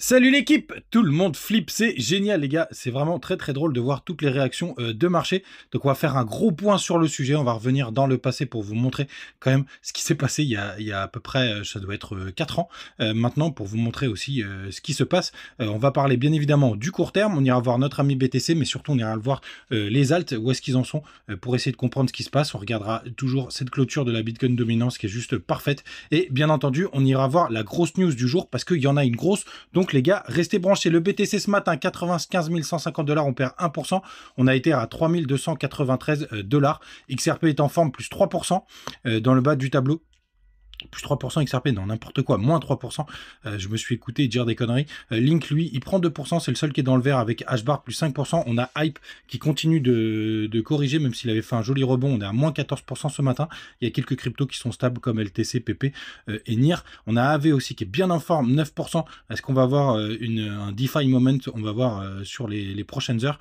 Salut l'équipe, tout le monde flippe, c'est génial les gars, c'est vraiment très drôle de voir toutes les réactions de marché. Donc on va faire un gros point sur le sujet, on va revenir dans le passé pour vous montrer quand même ce qui s'est passé il y a à peu près, ça doit être 4 ans maintenant, pour vous montrer aussi ce qui se passe. On va parler bien évidemment du court terme, on ira voir notre ami BTC, mais surtout on ira voir les alts, où est-ce qu'ils en sont, pour essayer de comprendre ce qui se passe. On regardera toujours cette clôture de la Bitcoin dominance qui est juste parfaite, et bien entendu on ira voir la grosse news du jour, parce qu'il y en a une grosse. Donc les gars, restez branchés. Le BTC ce matin, 95 150 $, on perd 1%. On a été à 3293 $. XRP est en forme, plus 3% dans le bas du tableau. Plus 3% XRP, non, n'importe quoi, moins 3%. Je me suis écouté dire des conneries. Link, lui, il prend 2%, c'est le seul qui est dans le vert avec HBAR plus 5%. On a Hype qui continue de corriger, même s'il avait fait un joli rebond. On est à moins 14% ce matin. Il y a quelques cryptos qui sont stables comme LTC, PP et NIR. On a AV aussi qui est bien en forme, 9%. Est-ce qu'on va avoir un DeFi moment? On va voir sur les prochaines heures.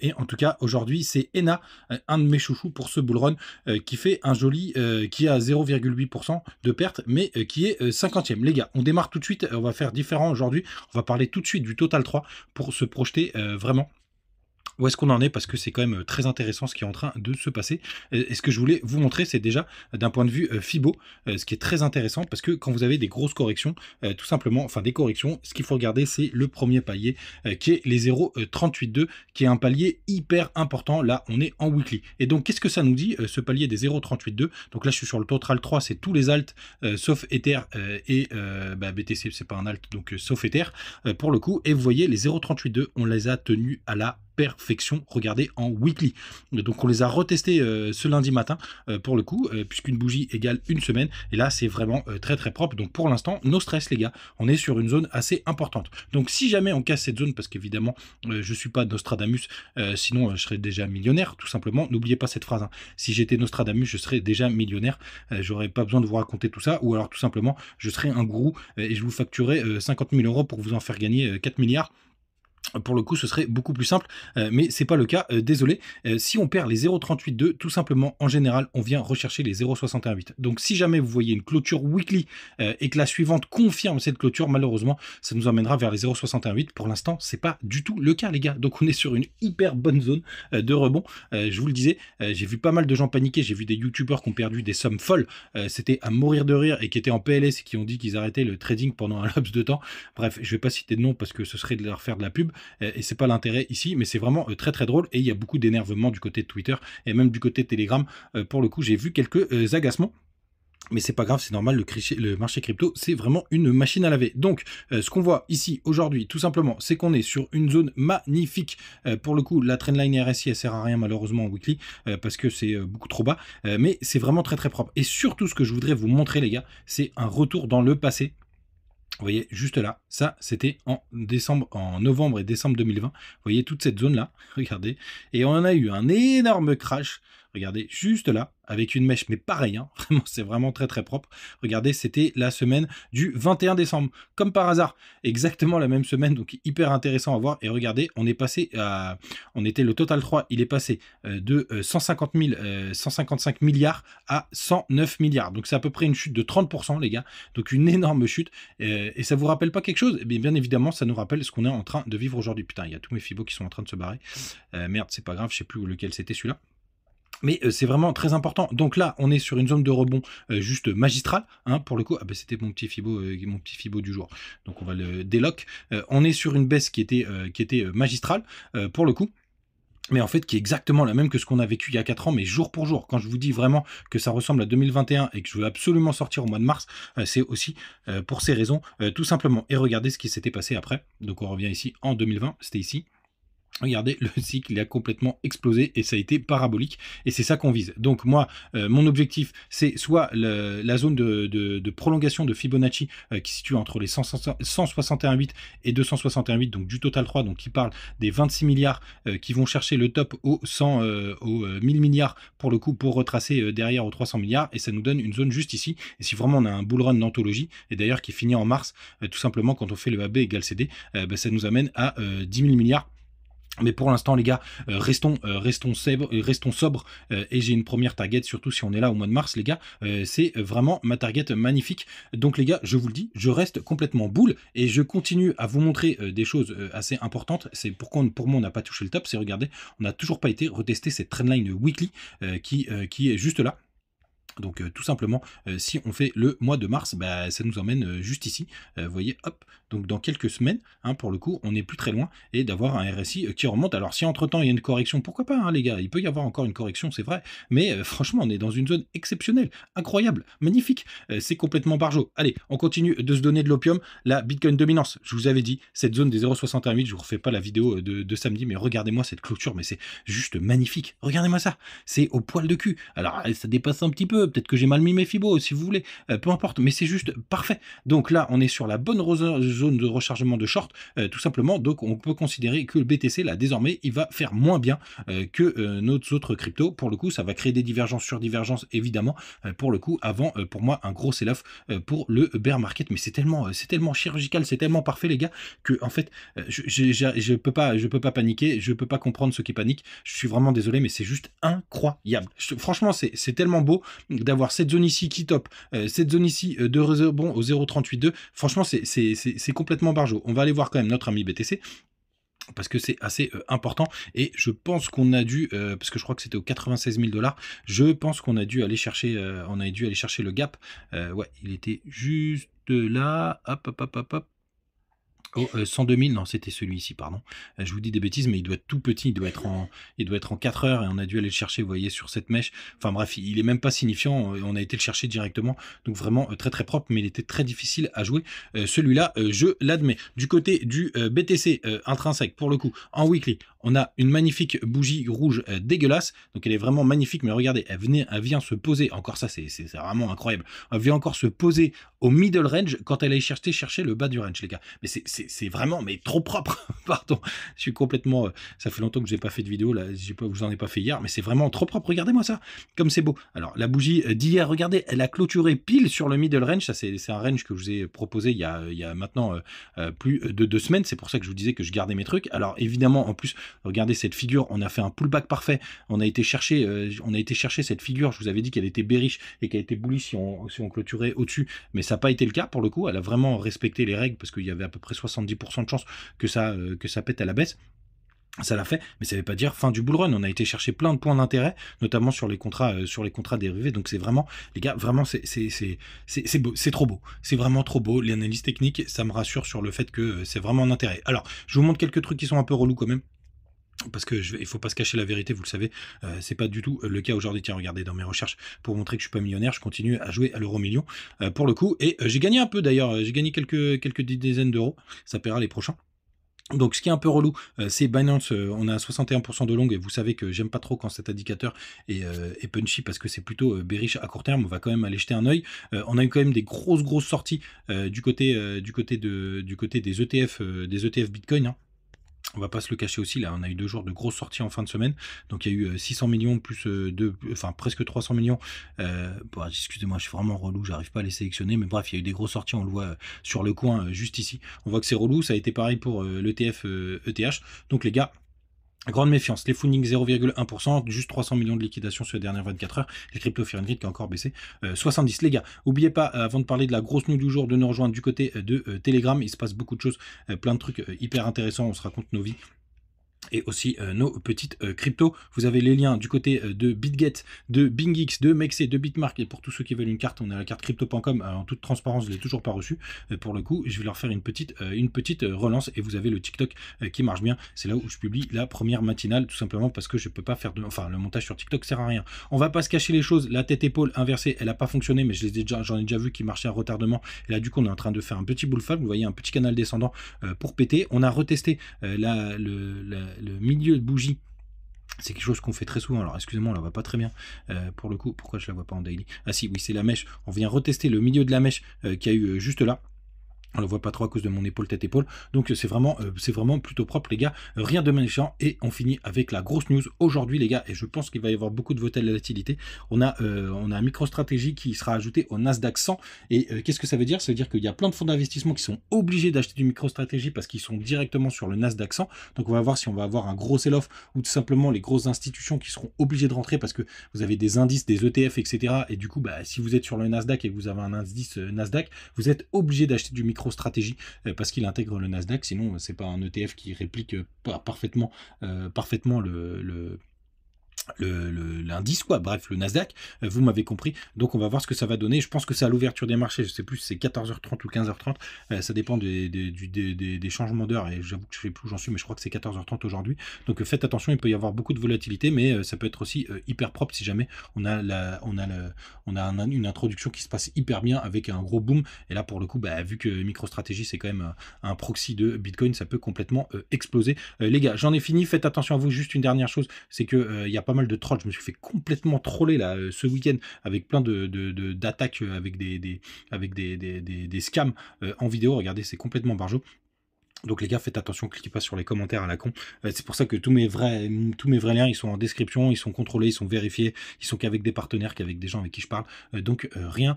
Et en tout cas, aujourd'hui, c'est ENA, un de mes chouchous pour ce bullrun, qui fait un joli, qui a 0,8% de perte, mais qui est 50e. Les gars, on démarre tout de suite, on va faire différent aujourd'hui, on va parler tout de suite du Total 3 pour se projeter vraiment où est-ce qu'on en est, parce que c'est quand même très intéressant ce qui est en train de se passer. Et ce que je voulais vous montrer, c'est déjà d'un point de vue Fibo, ce qui est très intéressant, parce que quand vous avez des grosses corrections, tout simplement, enfin des corrections, ce qu'il faut regarder, c'est le premier palier, qui est les 0,382, qui est un palier hyper important. Là, on est en weekly. Et donc, qu'est-ce que ça nous dit, ce palier des 0,382? Donc là, je suis sur le Total 3, c'est tous les alts, sauf Ether et BTC, c'est pas un alt, donc sauf Ether, pour le coup. Et vous voyez, les 0,382, on les a tenus à la perfection, regardez, en weekly. Donc on les a retestés ce lundi matin pour le coup, puisqu'une bougie égale une semaine, et là c'est vraiment très propre. Donc pour l'instant, no stress les gars, on est sur une zone assez importante. Donc si jamais on casse cette zone, parce qu'évidemment je suis pas Nostradamus, sinon je serais déjà millionnaire, tout simplement. N'oubliez pas cette phrase, hein. Si j'étais Nostradamus, je serais déjà millionnaire, j'aurais pas besoin de vous raconter tout ça, ou alors tout simplement je serais un gourou et je vous facturais 50 000 € pour vous en faire gagner 4 milliards. Pour le coup, ce serait beaucoup plus simple, mais c'est pas le cas, désolé. Si on perd les 0,382, tout simplement, en général, on vient rechercher les 0,618. Donc, si jamais vous voyez une clôture weekly et que la suivante confirme cette clôture, malheureusement, ça nous emmènera vers les 0,618. Pour l'instant, c'est pas du tout le cas, les gars. Donc, on est sur une hyper bonne zone de rebond. Je vous le disais, j'ai vu pas mal de gens paniquer. J'ai vu des youtubeurs qui ont perdu des sommes folles. C'était à mourir de rire, et qui étaient en PLS et qui ont dit qu'ils arrêtaient le trading pendant un laps de temps. Bref, je vais pas citer de nom parce que ce serait de leur faire de la pub. Et c'est pas l'intérêt ici, mais c'est vraiment très drôle, et il y a beaucoup d'énervement du côté de Twitter et même du côté de Telegram. Pour le coup, j'ai vu quelques agacements. Mais c'est pas grave, c'est normal, le marché crypto, c'est vraiment une machine à laver. Donc, ce qu'on voit ici, aujourd'hui, tout simplement, c'est qu'on est sur une zone magnifique. Pour le coup, la trendline RSI, elle sert à rien, malheureusement, en weekly, parce que c'est beaucoup trop bas. Mais c'est vraiment très propre. Et surtout, ce que je voudrais vous montrer, les gars, c'est un retour dans le passé. Vous voyez, juste là, ça, c'était en novembre et décembre 2020. Vous voyez toute cette zone-là, regardez. Et on a eu un énorme crash. Regardez, juste là, avec une mèche, mais pareil, hein, vraiment, c'est vraiment très propre. Regardez, c'était la semaine du 21 décembre, comme par hasard, exactement la même semaine, donc hyper intéressant à voir. Et regardez, on est passé à, le Total 3, il est passé de 155 milliards à 109 milliards. Donc c'est à peu près une chute de 30%, les gars, donc une énorme chute. Et ça vous rappelle pas quelque chose? Eh bien évidemment, ça nous rappelle ce qu'on est en train de vivre aujourd'hui. Putain, il y a tous mes Fibo qui sont en train de se barrer. Merde, c'est pas grave, je sais plus lequel c'était celui-là. Mais c'est vraiment très important. Donc là, on est sur une zone de rebond juste magistrale, hein, pour le coup. Ah ben c'était mon petit Fibo du jour. Donc on va le délock. On est sur une baisse qui était magistrale pour le coup. Mais en fait, qui est exactement la même que ce qu'on a vécu il y a 4 ans, mais jour pour jour. Quand je vous dis vraiment que ça ressemble à 2021 et que je veux absolument sortir au mois de mars, c'est aussi pour ces raisons, tout simplement. Et regardez ce qui s'était passé après. Donc on revient ici en 2020, c'était ici. Regardez, le cycle il a complètement explosé et ça a été parabolique, et c'est ça qu'on vise. Donc moi, mon objectif, c'est soit la zone de prolongation de Fibonacci qui se situe entre les 161,8 et 261,8, donc du Total 3, donc qui parle des 26 milliards qui vont chercher le top aux 1000 milliards pour le coup, pour retracer derrière aux 300 milliards, et ça nous donne une zone juste ici. Et si vraiment on a un bull run d'anthologie, et d'ailleurs qui finit en mars, tout simplement quand on fait le AB égale CD, ça nous amène à 10 000 milliards Mais pour l'instant, les gars, restons sobres. Et j'ai une première target, surtout si on est là au mois de mars, les gars. C'est vraiment ma target magnifique. Donc, les gars, je vous le dis, je reste complètement boule et je continue à vous montrer des choses assez importantes. C'est pourquoi, pour moi, on n'a pas touché le top. C'est, regardez, on n'a toujours pas été retester cette trendline weekly qui est juste là. Donc tout simplement, si on fait le mois de mars, bah, ça nous emmène juste ici. Vous voyez, hop, donc dans quelques semaines, hein, pour le coup, on n'est plus très loin, et d'avoir un RSI qui remonte. Alors si entre-temps il y a une correction, pourquoi pas, hein, les gars, il peut y avoir encore une correction, c'est vrai, mais franchement, on est dans une zone exceptionnelle, incroyable, magnifique, c'est complètement barjot. Allez, on continue de se donner de l'opium, la Bitcoin dominance, je vous avais dit, cette zone des 0,618, je vous refais pas la vidéo de samedi, mais regardez-moi cette clôture, mais c'est juste magnifique, regardez-moi ça, c'est au poil de cul. Alors ça dépasse un petit peu, peut-être que j'ai mal mis mes fibos, si vous voulez, peu importe, mais c'est juste parfait. Donc là, on est sur la bonne zone de rechargement de short, tout simplement. Donc on peut considérer que le BTC, là, désormais, il va faire moins bien que nos autres cryptos. Pour le coup, ça va créer des divergences sur divergences, évidemment. Pour le coup, avant, pour moi, un gros sell-off pour le bear market. Mais c'est tellement chirurgical, c'est tellement parfait, les gars, que en fait, je peux pas paniquer, je peux pas comprendre ceux qui paniquent. Je suis vraiment désolé, mais c'est juste incroyable. Franchement, c'est tellement beau d'avoir cette zone ici qui top, cette zone ici de rebond au 0,382. Franchement, c'est complètement barjot. On va aller voir quand même notre ami BTC, parce que c'est assez important, et je pense qu'on a dû, parce que je crois que c'était aux 96 000 $, je pense qu'on a dû aller chercher, le gap. Ouais, il était juste là, hop, hop, hop, hop, hop. Oh, 102 000, non, c'était celui-ci, pardon. Je vous dis des bêtises, mais il doit être tout petit, il doit être en 4 heures, et on a dû aller le chercher, vous voyez, sur cette mèche. Enfin bref, il est même pas signifiant, on a été le chercher directement, donc vraiment très très propre, mais il était très difficile à jouer. Celui-là, je l'admets. Du côté du BTC intrinsèque, pour le coup, en weekly, on a une magnifique bougie rouge dégueulasse, donc elle est vraiment magnifique, mais regardez, elle vient se poser, encore ça, c'est vraiment incroyable, elle vient encore se poser au middle range quand elle a cherché le bas du range, les gars. Mais c'est vraiment, mais trop propre. Pardon, je suis complètement, ça fait longtemps que j'ai pas fait de vidéo, là, vous en ai pas fait hier, mais c'est vraiment trop propre. Regardez-moi ça, comme c'est beau. Alors la bougie d'hier, regardez, elle a clôturé pile sur le middle range. Ça, c'est un range que je vous ai proposé il y a maintenant plus de 2 semaines. C'est pour ça que je vous disais que je gardais mes trucs. Alors évidemment, en plus, regardez cette figure, on a fait un pullback parfait. On a été chercher cette figure. Je vous avais dit qu'elle était bearish et qu'elle était bullish si on clôturait au-dessus, mais ça n'a pas été le cas pour le coup. Elle a vraiment respecté les règles, parce qu'il y avait à peu près 70% de chances que ça pète à la baisse. Ça l'a fait, mais ça ne veut pas dire fin du bull run. On a été chercher plein de points d'intérêt, notamment sur les contrats dérivés. Donc c'est vraiment, les gars, vraiment c'est beau, c'est trop beau, c'est vraiment trop beau. L'analyse technique, ça me rassure sur le fait que c'est vraiment un intérêt. Alors, je vous montre quelques trucs qui sont un peu relous quand même, parce que il faut pas se cacher la vérité, vous le savez, c'est pas du tout le cas aujourd'hui. Tiens, regardez, dans mes recherches, pour montrer que je suis pas millionnaire, je continue à jouer à l'euro-million pour le coup, et j'ai gagné un peu d'ailleurs, j'ai gagné quelques dizaines d'euros, ça paiera les prochains. Donc ce qui est un peu relou, c'est Binance, on a 61% de long, et vous savez que j'aime pas trop quand cet indicateur est punchy, parce que c'est plutôt bearish à court terme. On va quand même aller jeter un œil. On a eu quand même des grosses sorties du côté des ETF Bitcoin, hein. On va pas se le cacher aussi, là on a eu 2 jours de grosses sorties en fin de semaine, donc il y a eu 600 millions plus presque 300 millions, bon, excusez-moi, je suis vraiment relou, j'arrive pas à les sélectionner, mais bref, il y a eu des grosses sorties, on le voit sur le coin juste ici, on voit que c'est relou. Ça a été pareil pour l'ETF ETH, donc les gars, grande méfiance. Les funding 0,1%, juste 300 millions de liquidation sur les dernières 24 heures. Les crypto Fear and Greed qui a encore baissé 70. Les gars, n'oubliez pas, avant de parler de la grosse news du jour, de nous rejoindre du côté de Telegram. Il se passe beaucoup de choses, plein de trucs hyper intéressants. On se raconte nos vies et aussi nos petites cryptos. Vous avez les liens du côté de BitGet, de BingX, de Mexer, de Bitmark, et pour tous ceux qui veulent une carte, on a la carte crypto.com en toute transparence, je l'ai toujours pas reçue. Pour le coup, je vais leur faire une petite relance, et vous avez le TikTok qui marche bien. C'est là où je publie la première matinale, tout simplement parce que je peux pas faire le montage sur TikTok sert à rien. On va pas se cacher les choses, la tête épaule inversée, elle a pas fonctionné, mais j'en ai déjà vu qui marchait à retardement, et là du coup on est en train de faire un petit bull fall, vous voyez, un petit canal descendant pour péter. On a retesté le milieu de bougie, c'est quelque chose qu'on fait très souvent. Alors excusez-moi, on la voit pas très bien pour le coup. Pourquoi je la vois pas en daily? Ah si, oui, c'est la mèche. On vient retester le milieu de la mèche qu'il y a eu juste là. On le voit pas trop à cause de mon épaule tête-épaule. Donc c'est vraiment plutôt propre les gars. Rien de méchant. Et on finit avec la grosse news aujourd'hui les gars. Et je pense qu'il va y avoir beaucoup de volatilité. On a un MicroStrategy qui sera ajouté au Nasdaq 100. Et qu'est-ce que ça veut dire? Ça veut dire qu'il y a plein de fonds d'investissement qui sont obligés d'acheter du MicroStrategy parce qu'ils sont directement sur le Nasdaq 100. Donc on va voir si on va avoir un gros sell-off ou tout simplement les grosses institutions qui seront obligées de rentrer parce que vous avez des indices, des ETF, etc. Et du coup, bah, si vous êtes sur le Nasdaq et que vous avez un indice Nasdaq, vous êtes obligé d'acheter du MicroStrategy parce qu'il intègre le Nasdaq. Sinon, c'est pas un ETF qui réplique parfaitement l'indice, quoi, bref, le Nasdaq, vous m'avez compris. Donc on va voir ce que ça va donner. Je pense que c'est à l'ouverture des marchés, je sais plus si c'est 14h30 ou 15h30, ça dépend des changements d'heure, et j'avoue que je sais plus où j'en suis, mais je crois que c'est 14h30 aujourd'hui. Donc faites attention, il peut y avoir beaucoup de volatilité, mais ça peut être aussi hyper propre si jamais on a une introduction qui se passe hyper bien avec un gros boom. Et là pour le coup, bah, vu que MicroStrategy c'est quand même un proxy de Bitcoin, ça peut complètement exploser. Les gars, j'en ai fini, faites attention à vous. Juste une dernière chose, c'est que il y a pas mal de trolls. Je me suis fait complètement troller là ce week-end avec plein d'attaques avec des scams en vidéo. Regardez, c'est complètement barjot. Donc les gars, faites attention, cliquez pas sur les commentaires à la con. C'est pour ça que tous mes vrais liens, ils sont en description, ils sont contrôlés, ils sont vérifiés, ils sont qu'avec des partenaires, qu'avec des gens avec qui je parle. Donc rien,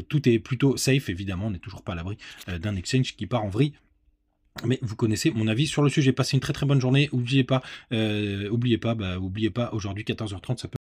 tout est plutôt safe, évidemment, on n'est toujours pas à l'abri d'un exchange qui part en vrille. Mais vous connaissez mon avis sur le sujet. Passez une très très bonne journée. Oubliez pas, aujourd'hui 14h30, ça peut